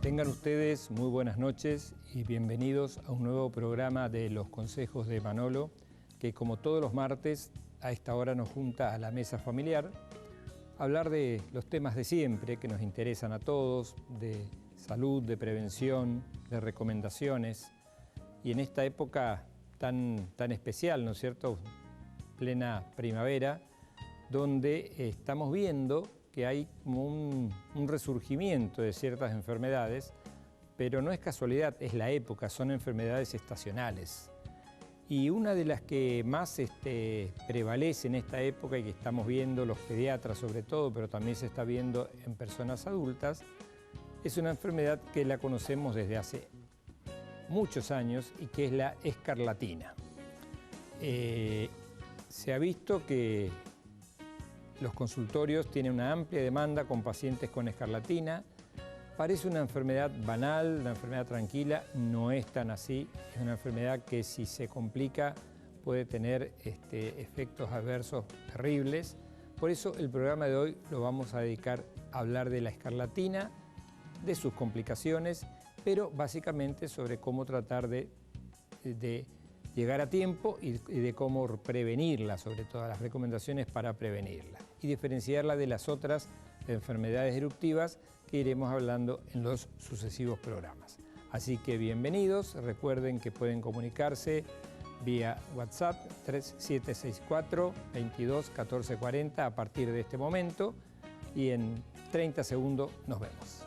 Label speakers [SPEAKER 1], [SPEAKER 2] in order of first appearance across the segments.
[SPEAKER 1] Tengan ustedes muy buenas noches y bienvenidos a un nuevo programa de Los Consejos de Manolo, que como todos los martes a esta hora nos junta a la mesa familiar a hablar de los temas de siempre que nos interesan a todos, de salud, de prevención, de recomendaciones. Y en esta época tan especial, ¿no es cierto?, plena primavera, donde estamos viendo que hay como un resurgimiento de ciertas enfermedades, pero no es casualidad, es la época, son enfermedades estacionales. Y una de las que más prevalece en esta época y que estamos viendo los pediatras sobre todo, pero también se está viendo en personas adultas, es una enfermedad que la conocemos desde hace muchos años y que es la escarlatina. Se ha visto que los consultorios tienen una amplia demanda con pacientes con escarlatina. Parece una enfermedad banal, una enfermedad tranquila, no es tan así. Es una enfermedad que si se complica puede tener efectos adversos terribles. Por eso el programa de hoy lo vamos a dedicar a hablar de la escarlatina, de sus complicaciones, pero básicamente sobre cómo tratar de llegar a tiempo y de cómo prevenirla, sobre todo las recomendaciones para prevenirla y diferenciarla de las otras enfermedades eruptivas que iremos hablando en los sucesivos programas. Así que bienvenidos, recuerden que pueden comunicarse vía WhatsApp 3764 22 14 40 a partir de este momento y en 30 segundos nos vemos.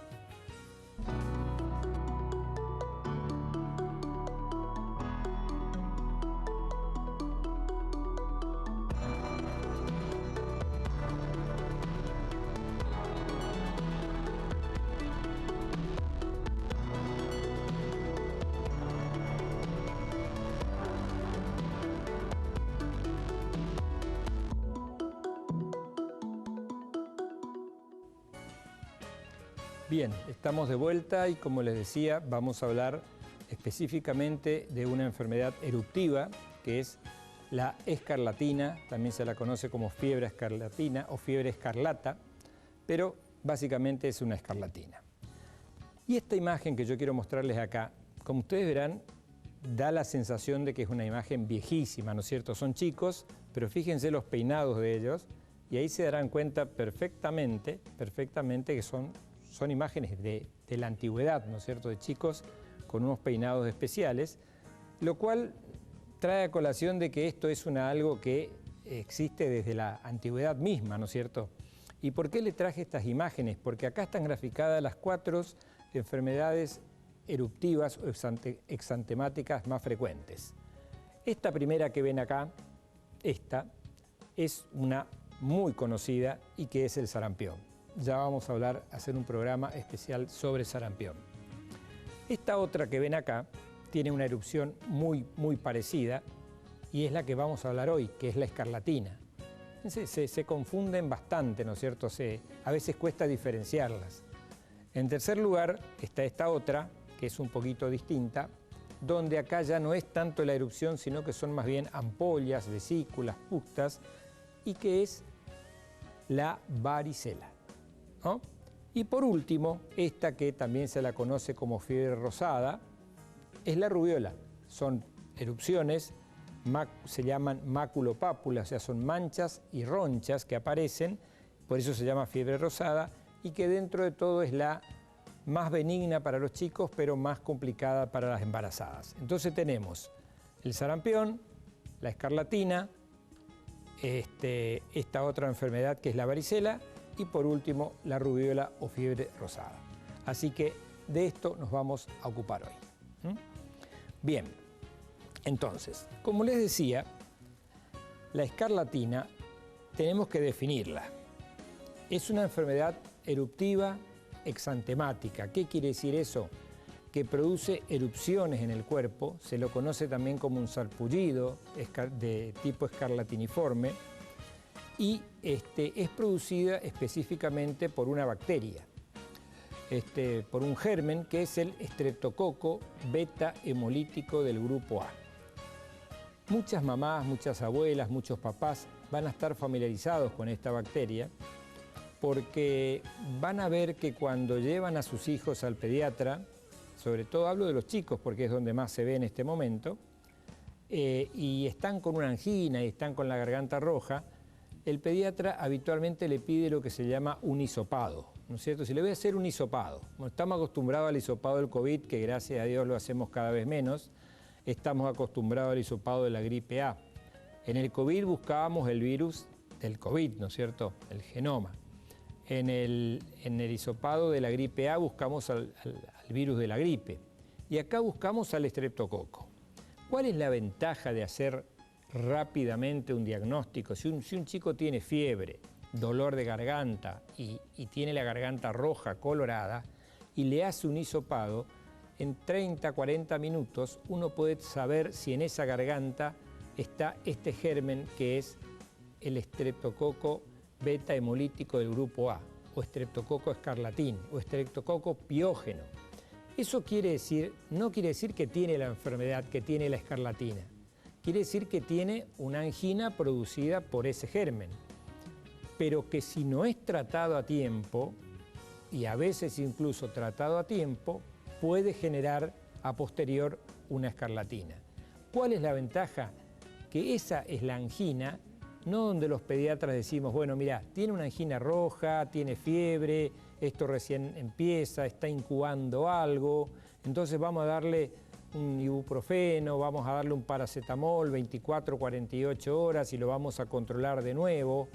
[SPEAKER 1] Bien, estamos de vuelta y como les decía, vamos a hablar específicamente de una enfermedad eruptiva que es la escarlatina, también se la conoce como fiebre escarlatina o fiebre escarlata, pero básicamente es una escarlatina. Y esta imagen que yo quiero mostrarles acá, como ustedes verán, da la sensación de que es una imagen viejísima, ¿no es cierto? Son chicos, pero fíjense los peinados de ellos y ahí se darán cuenta perfectamente que son imágenes de la antigüedad, ¿no es cierto?, de chicos con unos peinados especiales, lo cual trae a colación de que esto es algo que existe desde la antigüedad misma, ¿no es cierto? ¿Y por qué le traje estas imágenes? Porque acá están graficadas las 4 enfermedades eruptivas o exantemáticas más frecuentes. Esta primera que ven acá, esta, es una muy conocida y que es el sarampión. Ya vamos a hacer un programa especial sobre sarampión. Esta otra que ven acá tiene una erupción muy parecida y es la que vamos a hablar hoy, que es la escarlatina. Se confunden bastante, ¿no es cierto? A veces cuesta diferenciarlas. En tercer lugar está esta otra, que es un poquito distinta, donde acá ya no es tanto la erupción, sino que son más bien ampollas, vesículas, pústas, y que es la varicela, ¿no? Y por último, esta que también se la conoce como fiebre rosada, es la rubiola. Son erupciones, se llaman maculopápulas, o sea, son manchas y ronchas que aparecen, por eso se llama fiebre rosada, y que dentro de todo es la más benigna para los chicos, pero más complicada para las embarazadas. Entonces tenemos el sarampión, la escarlatina, esta otra enfermedad que es la varicela, y por último la rubiola o fiebre rosada. Así que de esto nos vamos a ocupar hoy. Bien, entonces, como les decía, la escarlatina tenemos que definirla. Es una enfermedad eruptiva exantemática. ¿Qué quiere decir eso? Que produce erupciones en el cuerpo, se lo conoce también como un sarpullido de tipo escarlatiniforme, y es producida específicamente por una bacteria, por un germen que es el estreptococo beta hemolítico del grupo A. Muchas mamás, muchas abuelas, muchos papás van a estar familiarizados con esta bacteria porque van a ver que cuando llevan a sus hijos al pediatra, sobre todo hablo de los chicos porque es donde más se ve en este momento, y están con una angina y están con la garganta roja, el pediatra habitualmente le pide lo que se llama un hisopado, ¿no es cierto? Si le voy a hacer un hisopado, bueno, estamos acostumbrados al hisopado del COVID, que gracias a Dios lo hacemos cada vez menos, estamos acostumbrados al hisopado de la gripe A. En el COVID buscábamos el virus del COVID, ¿no es cierto? El genoma. En el hisopado de la gripe A buscamos al virus de la gripe. Y acá buscamos al estreptococo. ¿Cuál es la ventaja de hacer rápidamente un diagnóstico? Si un chico tiene fiebre, dolor de garganta y tiene la garganta roja, colorada, y le hace un hisopado, en 30, 40 minutos uno puede saber si en esa garganta está este germen que es el estreptococo beta hemolítico del grupo A, o estreptococo escarlatín, o estreptococo piógeno. Eso no quiere decir que tiene la enfermedad, que tiene la escarlatina. Quiere decir que tiene una angina producida por ese germen, pero que si no es tratado a tiempo, y a veces incluso tratado a tiempo, puede generar a posterior una escarlatina. ¿Cuál es la ventaja? Que esa es la angina, no donde los pediatras decimos, bueno, mira, tiene una angina roja, tiene fiebre, esto recién empieza, está incubando algo, entonces vamos a darle un ibuprofeno, vamos a darle un paracetamol 24, 48 horas y lo vamos a controlar de nuevo.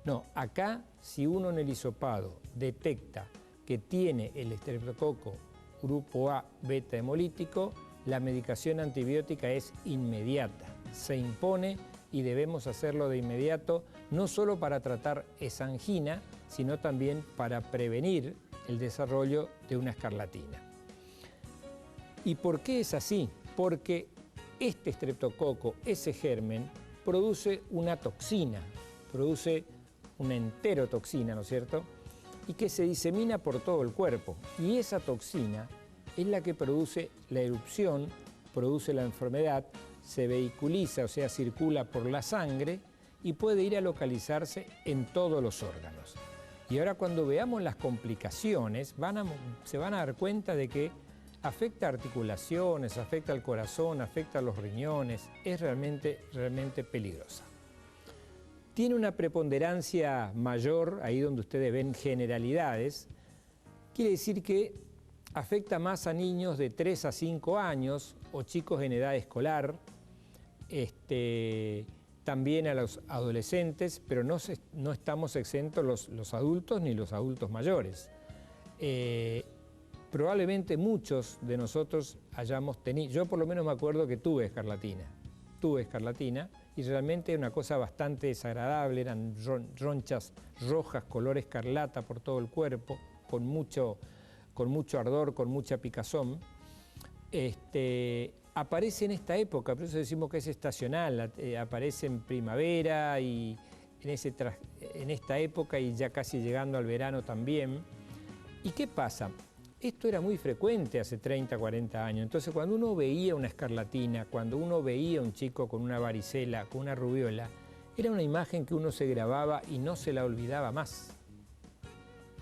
[SPEAKER 1] No, acá si uno en el hisopado detecta que tiene el estreptococo grupo A beta hemolítico, la medicación antibiótica es inmediata, se impone y debemos hacerlo de inmediato, no solo para tratar esa angina, sino también para prevenir el desarrollo de una escarlatina. ¿Y por qué es así? Porque este estreptococo, ese germen, produce una toxina, produce una enterotoxina, ¿no es cierto?, y que se disemina por todo el cuerpo. Y esa toxina es la que produce la erupción, produce la enfermedad, se vehiculiza, o sea, circula por la sangre y puede ir a localizarse en todos los órganos. Y ahora cuando veamos las complicaciones, se van a dar cuenta de que afecta articulaciones, afecta al corazón, afecta a los riñones, es realmente peligrosa. Tiene una preponderancia mayor, ahí donde ustedes ven generalidades, quiere decir que afecta más a niños de 3 a 5 años o chicos en edad escolar, también a los adolescentes, pero no estamos exentos los adultos ni los adultos mayores. Probablemente muchos de nosotros hayamos tenido, yo por lo menos me acuerdo que tuve escarlatina y realmente es una cosa bastante desagradable, eran ronchas rojas, color escarlata por todo el cuerpo, con mucho ardor, con mucha picazón. Aparece en esta época, por eso decimos que es estacional, aparece en primavera y en esta época y ya casi llegando al verano también. ¿Y qué pasa? Esto era muy frecuente hace 30, 40 años, entonces cuando uno veía una escarlatina, cuando uno veía un chico con una varicela, con una rubiola, era una imagen que uno se grababa y no se la olvidaba más.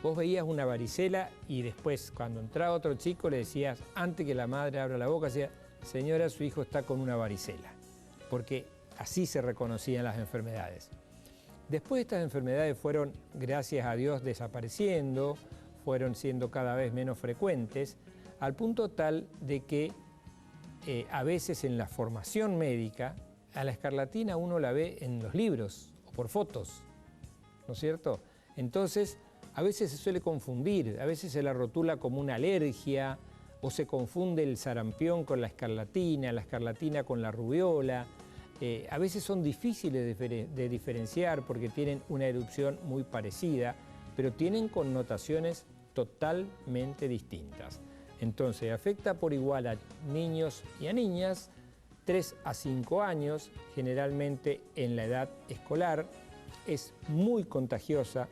[SPEAKER 1] Vos veías una varicela y después cuando entraba otro chico le decías, antes que la madre abra la boca, decía, señora, su hijo está con una varicela, porque así se reconocían las enfermedades. Después estas enfermedades fueron, gracias a Dios, desapareciendo, fueron siendo cada vez menos frecuentes, al punto tal de que a veces en la formación médica, a la escarlatina uno la ve en los libros o por fotos, ¿no es cierto? Entonces, a veces se suele confundir, a veces se la rotula como una alergia, o se confunde el sarampión con la escarlatina con la rubiola. A veces son difíciles de diferenciar porque tienen una erupción muy parecida, pero tienen connotaciones totalmente distintas. Entonces, afecta por igual a niños y a niñas, 3 a 5 años, generalmente en la edad escolar, es muy contagiosa.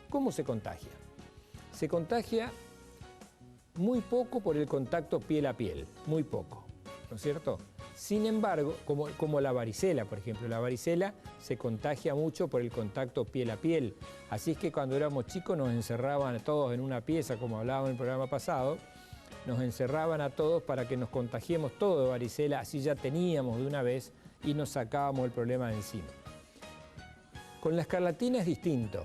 [SPEAKER 1] ¿Cómo se contagia? Se contagia muy poco por el contacto piel a piel, muy poco, ¿no es cierto? Sin embargo, como la varicela, por ejemplo. La varicela se contagia mucho por el contacto piel a piel. Así es que cuando éramos chicos nos encerraban a todos en una pieza, como hablábamos en el programa pasado, nos encerraban a todos para que nos contagiemos todo de varicela, así ya teníamos de una vez y nos sacábamos el problema de encima. Con la escarlatina es distinto.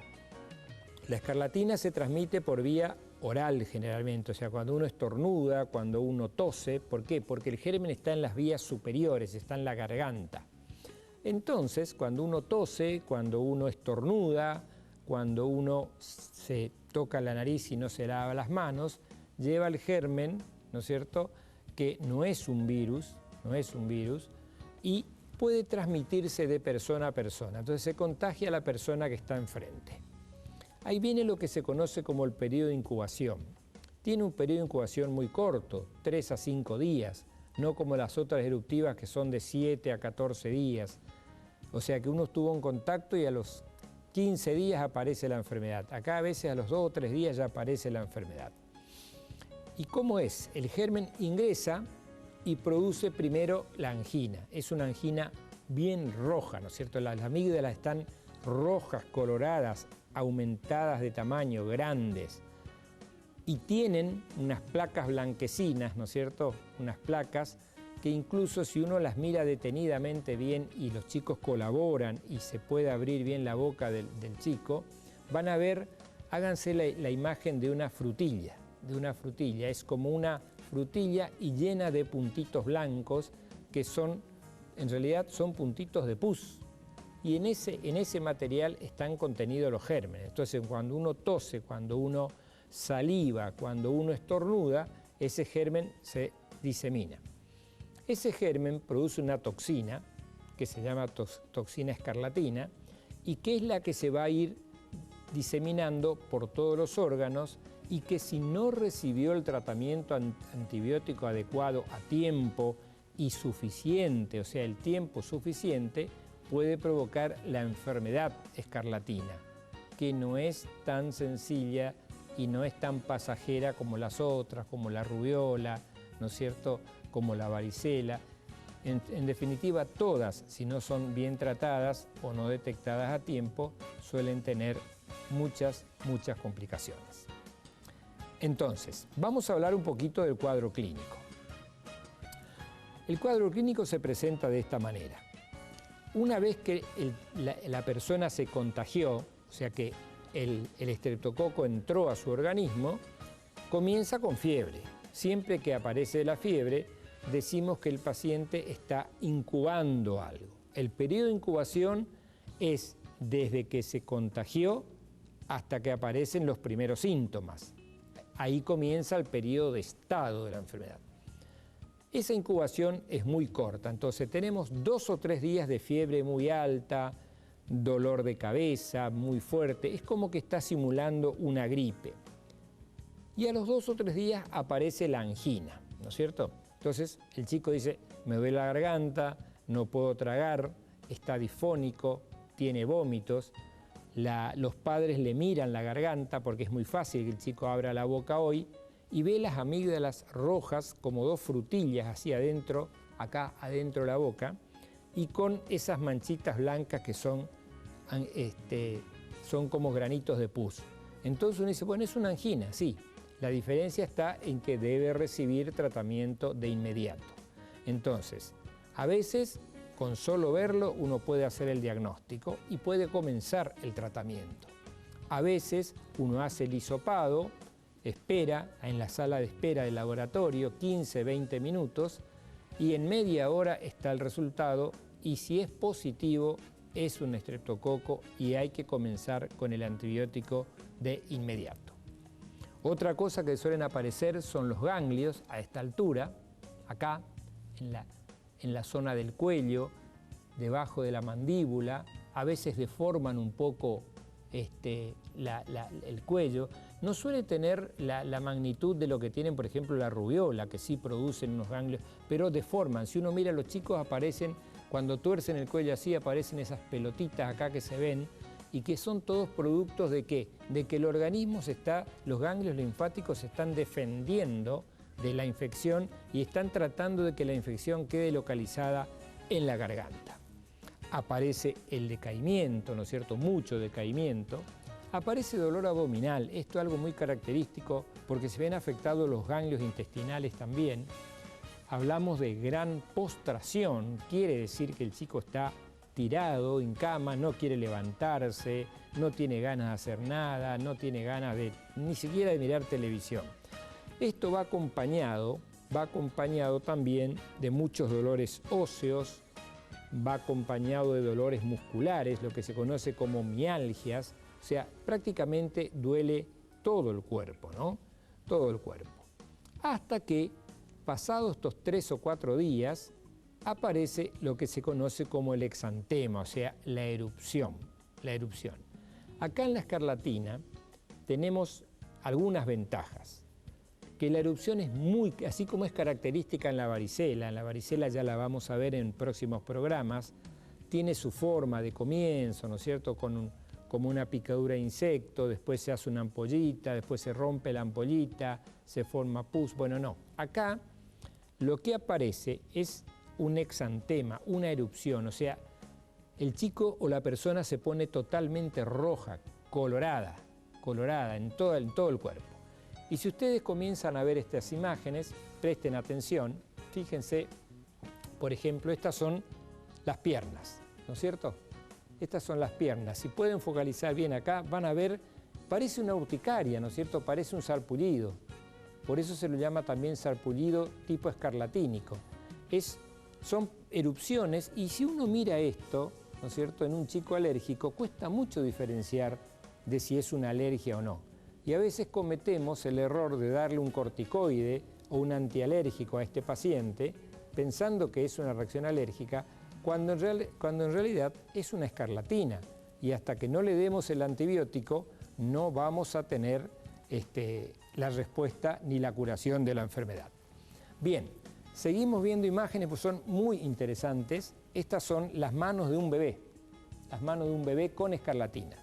[SPEAKER 1] La escarlatina se transmite por vía oral generalmente, o sea, cuando uno estornuda, cuando uno tose. ¿Por qué? Porque el germen está en las vías superiores, está en la garganta. Entonces, cuando uno tose, cuando uno estornuda, cuando uno se toca la nariz y no se lava las manos, lleva el germen, ¿no es cierto?, que no es un virus, y puede transmitirse de persona a persona. Entonces se contagia a la persona que está enfrente. Ahí viene lo que se conoce como el periodo de incubación. Tiene un periodo de incubación muy corto, 3 a 5 días, no como las otras eruptivas que son de 7 a 14 días. O sea que uno estuvo en contacto y a los 15 días aparece la enfermedad. Acá a veces a los 2 o 3 días ya aparece la enfermedad. ¿Y cómo es? El germen ingresa y produce primero la angina. Es una angina bien roja, ¿no es cierto? Las amígdalas están rojas, coloradas, aumentadas de tamaño, grandes, y tienen unas placas blanquecinas, ¿no es cierto? Unas placas que incluso si uno las mira detenidamente bien y los chicos colaboran y se puede abrir bien la boca del chico, van a ver, háganse la imagen de una frutilla, es como una frutilla y llena de puntitos blancos que en realidad son puntitos de pus. Y en ese material están contenidos los gérmenes. Entonces, cuando uno tose, cuando uno saliva, cuando uno estornuda, ese germen se disemina. Ese germen produce una toxina, que se llama toxina escarlatina, y que es la que se va a ir diseminando por todos los órganos y que si no recibió el tratamiento antibiótico adecuado a tiempo y suficiente, o sea, el tiempo suficiente, puede provocar la enfermedad escarlatina, que no es tan sencilla y no es tan pasajera como las otras, como la rubiola, ¿no es cierto?, como la varicela. En definitiva, todas, si no son bien tratadas o no detectadas a tiempo, suelen tener muchas complicaciones. Entonces, vamos a hablar un poquito del cuadro clínico. El cuadro clínico se presenta de esta manera. Una vez que la persona se contagió, o sea que el estreptococo entró a su organismo, comienza con fiebre. Siempre que aparece la fiebre, decimos que el paciente está incubando algo. El periodo de incubación es desde que se contagió hasta que aparecen los primeros síntomas. Ahí comienza el periodo de estado de la enfermedad. Esa incubación es muy corta, entonces tenemos 2 o 3 días de fiebre muy alta, dolor de cabeza muy fuerte, es como que está simulando una gripe. Y a los 2 o 3 días aparece la angina, ¿no es cierto? Entonces el chico dice, me duele la garganta, no puedo tragar, está disfónico, tiene vómitos. Los padres le miran la garganta porque es muy fácil que el chico abra la boca hoy y ve las amígdalas rojas como 2 frutillas así adentro, acá adentro de la boca, y con esas manchitas blancas que son como granitos de pus. Entonces uno dice, bueno, es una angina, sí. La diferencia está en que debe recibir tratamiento de inmediato. Entonces, a veces, con solo verlo, uno puede hacer el diagnóstico y puede comenzar el tratamiento. A veces, uno hace el hisopado, espera en la sala de espera del laboratorio 15, 20 minutos y en media hora está el resultado y si es positivo, es un estreptococo y hay que comenzar con el antibiótico de inmediato. Otra cosa que suelen aparecer son los ganglios a esta altura, acá, en la zona del cuello, debajo de la mandíbula, a veces deforman un poco el cuello. No suele tener la magnitud de lo que tienen, por ejemplo, la rubiola, que sí producen unos ganglios, pero deforman. Si uno mira a los chicos, aparecen, cuando tuercen el cuello así, aparecen esas pelotitas acá que se ven, y que son todos productos de ¿qué? De que el organismo los ganglios linfáticos se están defendiendo de la infección y están tratando de que la infección quede localizada en la garganta. Aparece el decaimiento, ¿no es cierto? Mucho decaimiento. Aparece dolor abdominal, esto es algo muy característico porque se ven afectados los ganglios intestinales también. Hablamos de gran postración, quiere decir que el chico está tirado en cama, no quiere levantarse, no tiene ganas de hacer nada, no tiene ganas de ni siquiera de mirar televisión. Esto va acompañado también de muchos dolores óseos, va acompañado de dolores musculares, lo que se conoce como mialgias, o sea, prácticamente duele todo el cuerpo, ¿no? Todo el cuerpo. Hasta que, pasados estos 3 o 4 días, aparece lo que se conoce como el exantema, o sea, la erupción. Acá en la escarlatina tenemos algunas ventajas. Que la erupción es así como es característica en la varicela ya la vamos a ver en próximos programas, tiene su forma de comienzo, ¿no es cierto?, como una picadura de insecto, después se hace una ampollita, después se rompe la ampollita, se forma pus. Bueno, no. Acá lo que aparece es un exantema, una erupción, o sea, el chico o la persona se pone totalmente roja, colorada en todo el cuerpo. Y si ustedes comienzan a ver estas imágenes, presten atención, fíjense, por ejemplo, estas son las piernas, ¿no es cierto? Estas son las piernas. Si pueden focalizar bien acá, van a ver, parece una urticaria, ¿no es cierto? Parece un sarpullido. Por eso se lo llama también sarpullido tipo escarlatínico. Son erupciones y si uno mira esto, ¿no es cierto?, en un chico alérgico, cuesta mucho diferenciar de si es una alergia o no. Y a veces cometemos el error de darle un corticoide o un antialérgico a este paciente, pensando que es una reacción alérgica, cuando en realidad es una escarlatina. Y hasta que no le demos el antibiótico, no vamos a tener la respuesta ni la curación de la enfermedad. Bien, seguimos viendo imágenes, pues son muy interesantes. Estas son las manos de un bebé con escarlatina.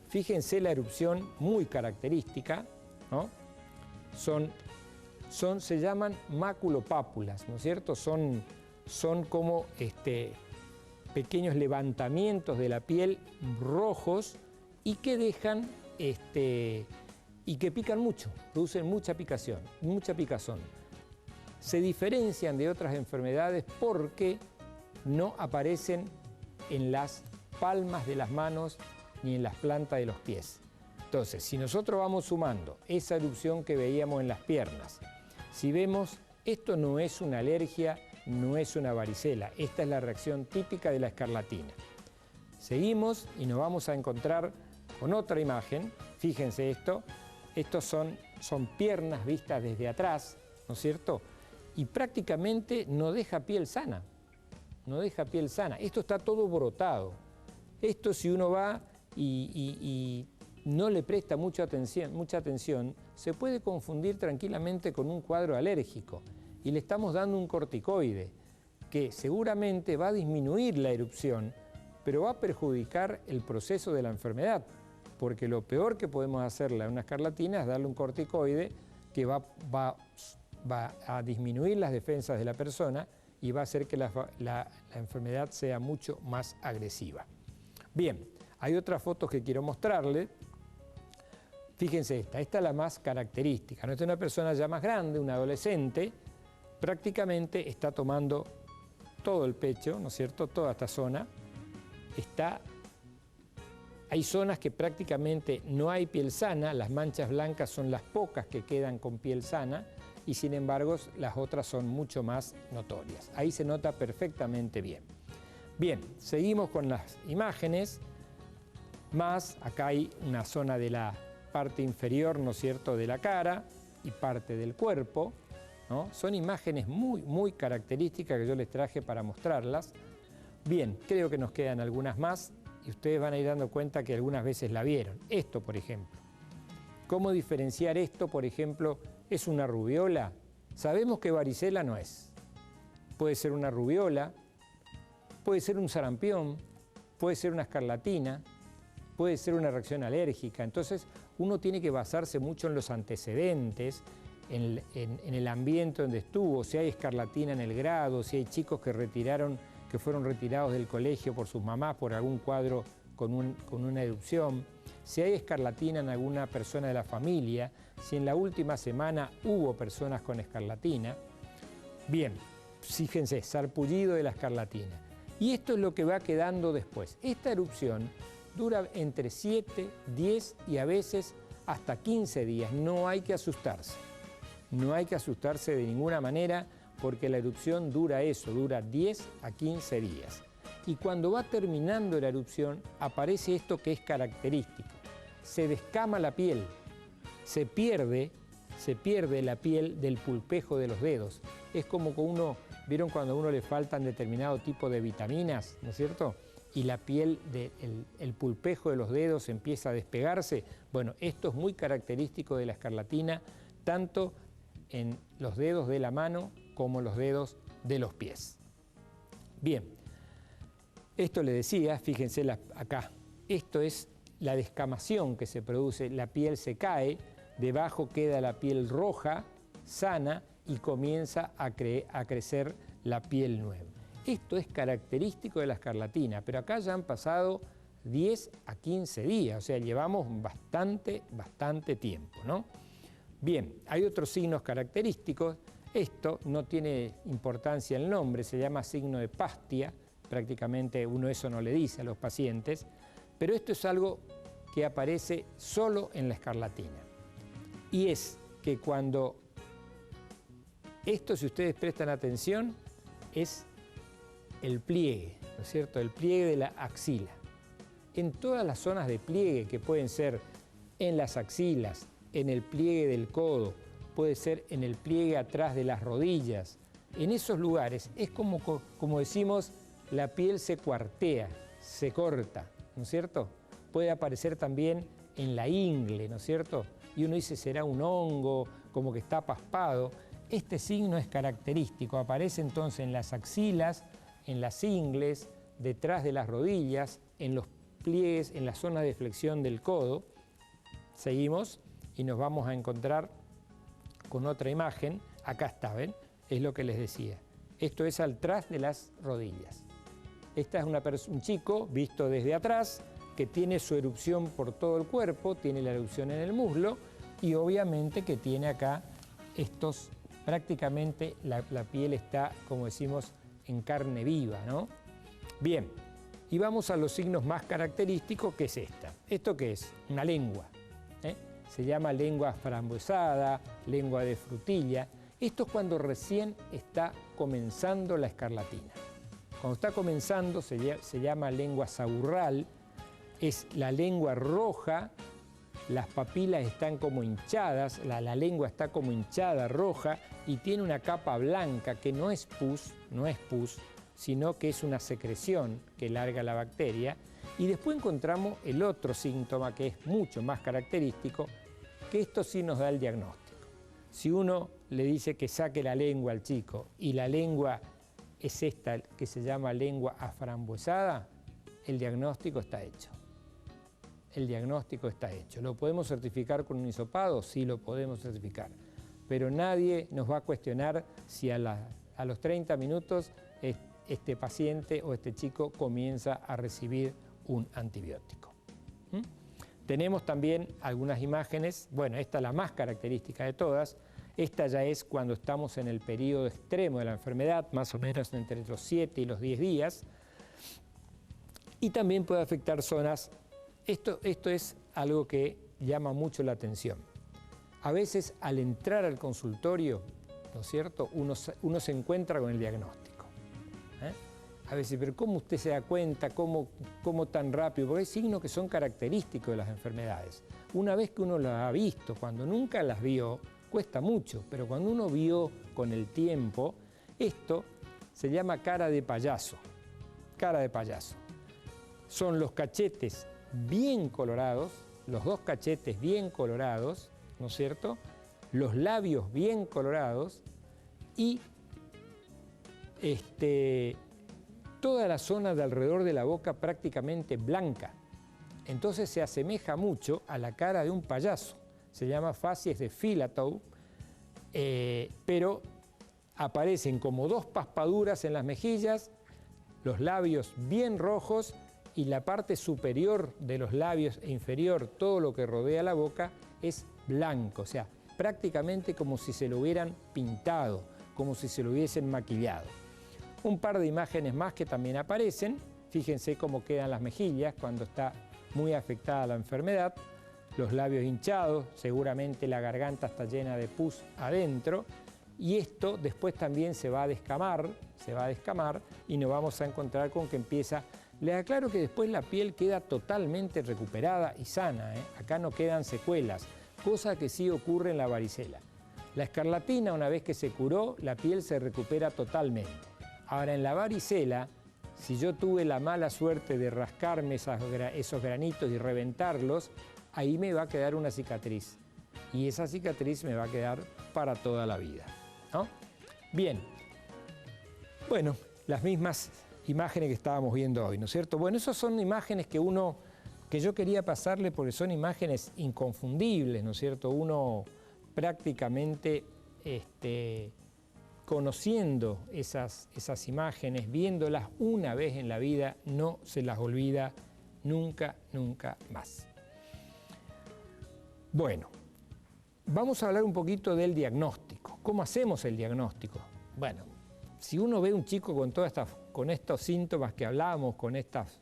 [SPEAKER 1] Fíjense la erupción muy característica, ¿no? Se llaman maculopápulas, ¿no es cierto? Son como pequeños levantamientos de la piel rojos y que dejan y que pican mucho, producen mucha picazón. Se diferencian de otras enfermedades porque no aparecen en las palmas de las manos ni en las plantas de los pies. Entonces, si nosotros vamos sumando esa erupción que veíamos en las piernas, si vemos, esto no es una alergia, no es una varicela, esta es la reacción típica de la escarlatina. Seguimos y nos vamos a encontrar con otra imagen, fíjense estos son piernas vistas desde atrás, ¿no es cierto? Y prácticamente no deja piel sana, esto está todo brotado. Esto si uno va y no le presta mucha atención, se puede confundir tranquilamente con un cuadro alérgico y le estamos dando un corticoide que seguramente va a disminuir la erupción, pero va a perjudicar el proceso de la enfermedad, porque lo peor que podemos hacerle a una escarlatina es darle un corticoide que va a disminuir las defensas de la persona y va a hacer que la enfermedad sea mucho más agresiva. Bien, hay otras fotos que quiero mostrarles. Fíjense esta es la más característica. Esta es una persona ya más grande, un adolescente, prácticamente está tomando todo el pecho, ¿no es cierto?, toda esta zona. Hay zonas que prácticamente no hay piel sana, las manchas blancas son las pocas que quedan con piel sana y sin embargo las otras son mucho más notorias. Ahí se nota perfectamente bien. Bien, seguimos con las imágenes. Acá hay una zona de la parte inferior, ¿no es cierto?, de la cara y parte del cuerpo, ¿no? Son imágenes muy características que yo les traje para mostrarlas. Bien, creo que nos quedan algunas más y ustedes van a ir dando cuenta que algunas veces la vieron. Esto, por ejemplo. ¿Cómo diferenciar esto, por ejemplo? ¿Es una rubiola? Sabemos que varicela no es. Puede ser una rubiola, puede ser un sarampión, puede ser una escarlatina, puede ser una reacción alérgica. Entonces, uno tiene que basarse mucho en los antecedentes, en el ambiente donde estuvo, si hay escarlatina en el grado, si hay chicos que fueron retirados del colegio por sus mamás por algún cuadro con una erupción, si hay escarlatina en alguna persona de la familia, si en la última semana hubo personas con escarlatina. Bien, fíjense, sarpullido de la escarlatina. Y esto es lo que va quedando después. Esta erupción dura entre 7, 10 y a veces hasta 15 días. No hay que asustarse. No hay que asustarse de ninguna manera porque la erupción dura eso, dura 10 a 15 días. Y cuando va terminando la erupción aparece esto que es característico. Se descama la piel, se pierde la piel del pulpejo de los dedos. Es como que ¿vieron cuando a uno le faltan determinado tipo de vitaminas, ¿no es cierto? Y la piel el pulpejo de los dedos empieza a despegarse. Bueno, esto es muy característico de la escarlatina, tanto en los dedos de la mano como los dedos de los pies. Bien, esto le decía, fíjense acá, esto es la descamación que se produce, la piel se cae, debajo queda la piel roja, sana, y comienza a crecer la piel nueva. Esto es característico de la escarlatina, pero acá ya han pasado 10 a 15 días, o sea, llevamos bastante tiempo, ¿no? Bien, hay otros signos característicos. Esto no tiene importancia el nombre, se llama signo de Pastia, prácticamente uno eso no le dice a los pacientes, pero esto es algo que aparece solo en la escarlatina. Y es que cuando esto, si ustedes prestan atención, es el pliegue, ¿no es cierto? El pliegue de la axila. En todas las zonas de pliegue, que pueden ser en las axilas, en el pliegue del codo, puede ser en el pliegue atrás de las rodillas, en esos lugares es como decimos, la piel se cuartea, se corta, ¿no es cierto? Puede aparecer también en la ingle, ¿no es cierto? Y uno dice, será un hongo, como que está paspado. Este signo es característico, aparece entonces en las axilas, en las ingles, detrás de las rodillas, en los pliegues, en la zona de flexión del codo. Seguimos y nos vamos a encontrar con otra imagen. Acá está, ¿ven? Es lo que les decía. Esto es atrás de las rodillas. Esta es un chico visto desde atrás que tiene su erupción por todo el cuerpo, tiene la erupción en el muslo y obviamente que tiene acá estos, prácticamente la piel está, como decimos, en carne viva, ¿no? Bien, y vamos a los signos más característicos, que es esta. ¿Esto qué es? Una lengua, ¿eh? Se llama lengua frambuesada, lengua de frutilla. Esto es cuando recién está comenzando la escarlatina. Cuando está comenzando se llama lengua saburral, es la lengua roja, las papilas están como hinchadas, la lengua está como hinchada, roja, y tiene una capa blanca que no es pus, sino que es una secreción que larga la bacteria. Y después encontramos el otro síntoma que es mucho más característico, que esto sí nos da el diagnóstico. Si uno le dice que saque la lengua al chico y la lengua es esta que se llama lengua aframbuesada, el diagnóstico está hecho. El diagnóstico está hecho. ¿Lo podemos certificar con un hisopado? Sí, lo podemos certificar. Pero nadie nos va a cuestionar si a los 30 minutos este paciente o este chico comienza a recibir un antibiótico. Tenemos también algunas imágenes. Bueno, esta es la más característica de todas. Esta ya es cuando estamos en el periodo extremo de la enfermedad, más o menos entre los 7 y los 10 días. Y también puede afectar zonas. Esto es algo que llama mucho la atención. A veces al entrar al consultorio, ¿no es cierto?, uno se encuentra con el diagnóstico. A veces, pero ¿cómo usted se da cuenta? ¿Cómo tan rápido? Porque hay signos que son característicos de las enfermedades. Una vez que uno las ha visto, cuando nunca las vio, cuesta mucho, pero cuando uno vio con el tiempo, esto se llama cara de payaso. Cara de payaso. Son los cachetes bien colorados, los dos cachetes bien colorados, ¿no es cierto? Los labios bien colorados y toda la zona de alrededor de la boca prácticamente blanca. Entonces se asemeja mucho a la cara de un payaso. Se llama facies de Fillatow pero aparecen como dos paspaduras en las mejillas, los labios bien rojos y la parte superior de los labios e inferior, todo lo que rodea la boca, es blanco, o sea, prácticamente como si se lo hubieran pintado, como si se lo hubiesen maquillado. Un par de imágenes más que también aparecen, fíjense cómo quedan las mejillas cuando está muy afectada la enfermedad, los labios hinchados, seguramente la garganta está llena de pus adentro, y esto después también se va a descamar y nos vamos a encontrar con que empieza. Les aclaro que después la piel queda totalmente recuperada y sana, acá no quedan secuelas, cosa que sí ocurre en la varicela. La escarlatina, una vez que se curó, la piel se recupera totalmente. Ahora, en la varicela, si yo tuve la mala suerte de rascarme esos granitos y reventarlos, ahí me va a quedar una cicatriz. Y esa cicatriz me va a quedar para toda la vida, ¿no? Bien, bueno, las mismas imágenes que estábamos viendo hoy, ¿no es cierto? Bueno, esas son imágenes que yo quería pasarle porque son imágenes inconfundibles, ¿no es cierto? Uno prácticamente conociendo esas imágenes, viéndolas una vez en la vida, no se las olvida nunca, nunca más. Bueno, vamos a hablar un poquito del diagnóstico. ¿Cómo hacemos el diagnóstico? Bueno, si uno ve un chico con estos síntomas que hablamos, con estas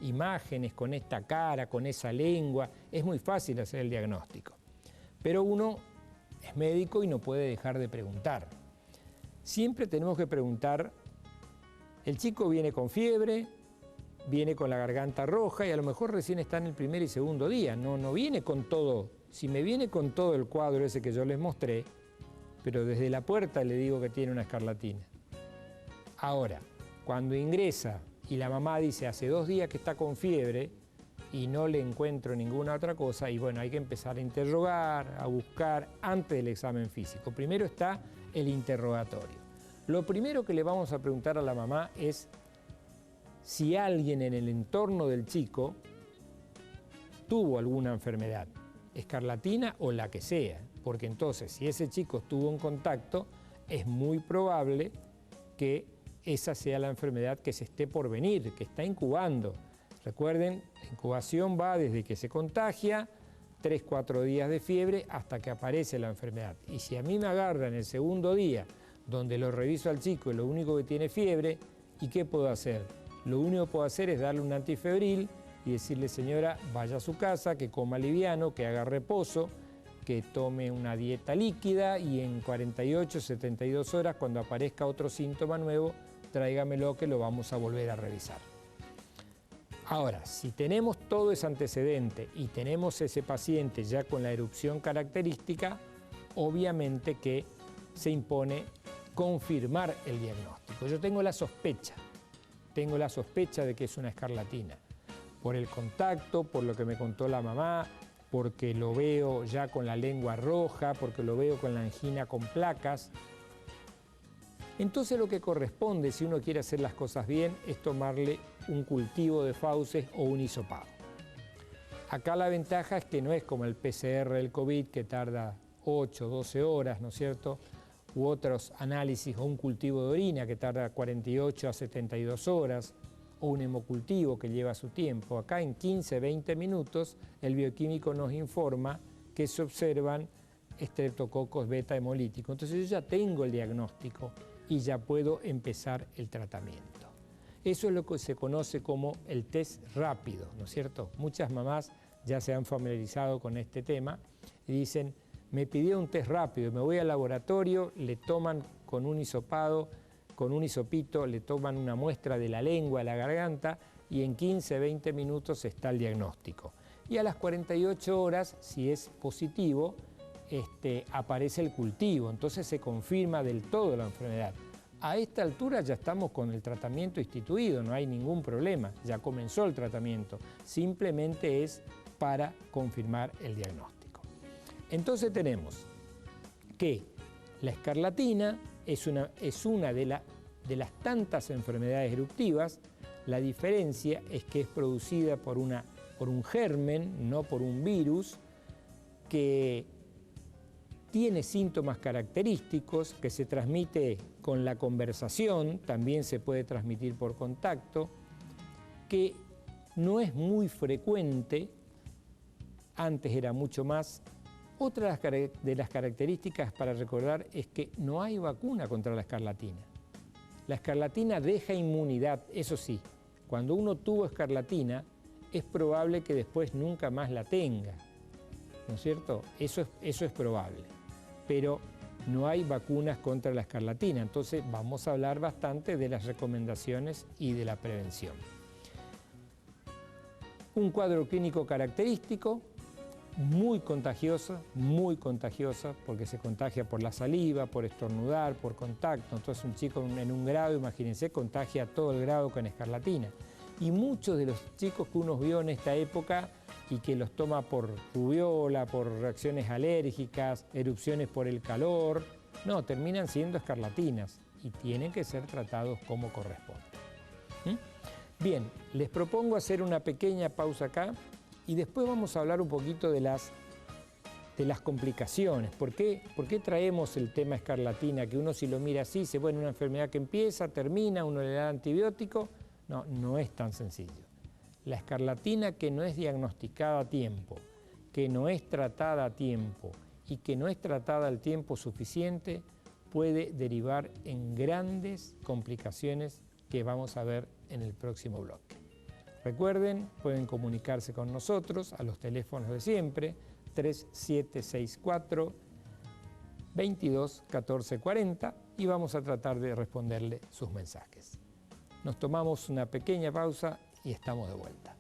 [SPEAKER 1] imágenes, con esta cara, con esa lengua, es muy fácil hacer el diagnóstico. Pero uno es médico y no puede dejar de preguntar. Siempre tenemos que preguntar, el chico viene con fiebre, viene con la garganta roja y a lo mejor recién está en el primer y segundo día, no viene con todo. Si me viene con todo el cuadro ese que yo les mostré, pero desde la puerta le digo que tiene una escarlatina. Ahora, cuando ingresa y la mamá dice hace 2 días que está con fiebre y no le encuentro ninguna otra cosa, y bueno, hay que empezar a interrogar, a buscar antes del examen físico. Primero está el interrogatorio. Lo primero que le vamos a preguntar a la mamá es si alguien en el entorno del chico tuvo alguna enfermedad, escarlatina o la que sea, porque entonces si ese chico estuvo en contacto, es muy probable que esa sea la enfermedad que se esté por venir, que está incubando. Recuerden, la incubación va desde que se contagia, 3-4 días de fiebre hasta que aparece la enfermedad. Y si a mí me agarra en el segundo día, donde lo reviso al chico y lo único que tiene fiebre, ¿y qué puedo hacer? Lo único que puedo hacer es darle un antifebril y decirle, señora, vaya a su casa, que coma liviano, que haga reposo, que tome una dieta líquida y en 48, 72 horas, cuando aparezca otro síntoma nuevo, tráigamelo que lo vamos a volver a revisar. Ahora, si tenemos todo ese antecedente y tenemos ese paciente ya con la erupción característica, obviamente que se impone confirmar el diagnóstico. Yo tengo la sospecha de que es una escarlatina, por el contacto, por lo que me contó la mamá, porque lo veo ya con la lengua roja, porque lo veo con la angina con placas. Entonces lo que corresponde, si uno quiere hacer las cosas bien, es tomarle un cultivo de fauces o un hisopado. Acá la ventaja es que no es como el PCR del COVID, que tarda 8, 12 horas, ¿no es cierto?, u otros análisis, o un cultivo de orina que tarda 48 a 72 horas, o un hemocultivo que lleva su tiempo. Acá en 15, 20 minutos el bioquímico nos informa que se observan estreptococos beta hemolíticos. Entonces yo ya tengo el diagnóstico y ya puedo empezar el tratamiento. Eso es lo que se conoce como el test rápido, ¿no es cierto? Muchas mamás ya se han familiarizado con este tema y dicen, me pidió un test rápido, me voy al laboratorio, le toman con un hisopado, con un hisopito, le toman una muestra de la lengua, la garganta y en 15, 20 minutos está el diagnóstico. Y a las 48 horas, si es positivo, aparece el cultivo, entonces se confirma del todo la enfermedad. A esta altura ya estamos con el tratamiento instituido, no hay ningún problema, ya comenzó el tratamiento, simplemente es para confirmar el diagnóstico. Entonces tenemos que la escarlatina es una de las tantas enfermedades eruptivas. La diferencia es que es producida por un germen, no por un virus, que tiene síntomas característicos que se transmite con la conversación, también se puede transmitir por contacto, que no es muy frecuente, antes era mucho más. Otra de las características para recordar es que no hay vacuna contra la escarlatina. La escarlatina deja inmunidad, eso sí, cuando uno tuvo escarlatina es probable que después nunca más la tenga, ¿no es cierto? Eso es probable, pero no hay vacunas contra la escarlatina, entonces vamos a hablar bastante de las recomendaciones y de la prevención. Un cuadro clínico característico, muy contagiosa, porque se contagia por la saliva, por estornudar, por contacto. Entonces un chico en un grado, imagínense, contagia todo el grado con escarlatina. Y muchos de los chicos que uno vio en esta época y que los toma por rubiola, por reacciones alérgicas, erupciones por el calor, no, terminan siendo escarlatinas y tienen que ser tratados como corresponde. Bien, les propongo hacer una pequeña pausa acá y después vamos a hablar un poquito de las complicaciones. ¿Por qué traemos el tema escarlatina? Que uno si lo mira así, dice, bueno, una enfermedad que empieza, termina, uno le da antibiótico. No, no es tan sencillo. La escarlatina que no es diagnosticada a tiempo, que no es tratada a tiempo y que no es tratada al tiempo suficiente, puede derivar en grandes complicaciones que vamos a ver en el próximo bloque. Recuerden, pueden comunicarse con nosotros a los teléfonos de siempre, 3764 22 14 40, y vamos a tratar de responderle sus mensajes. Nos tomamos una pequeña pausa y estamos de vuelta.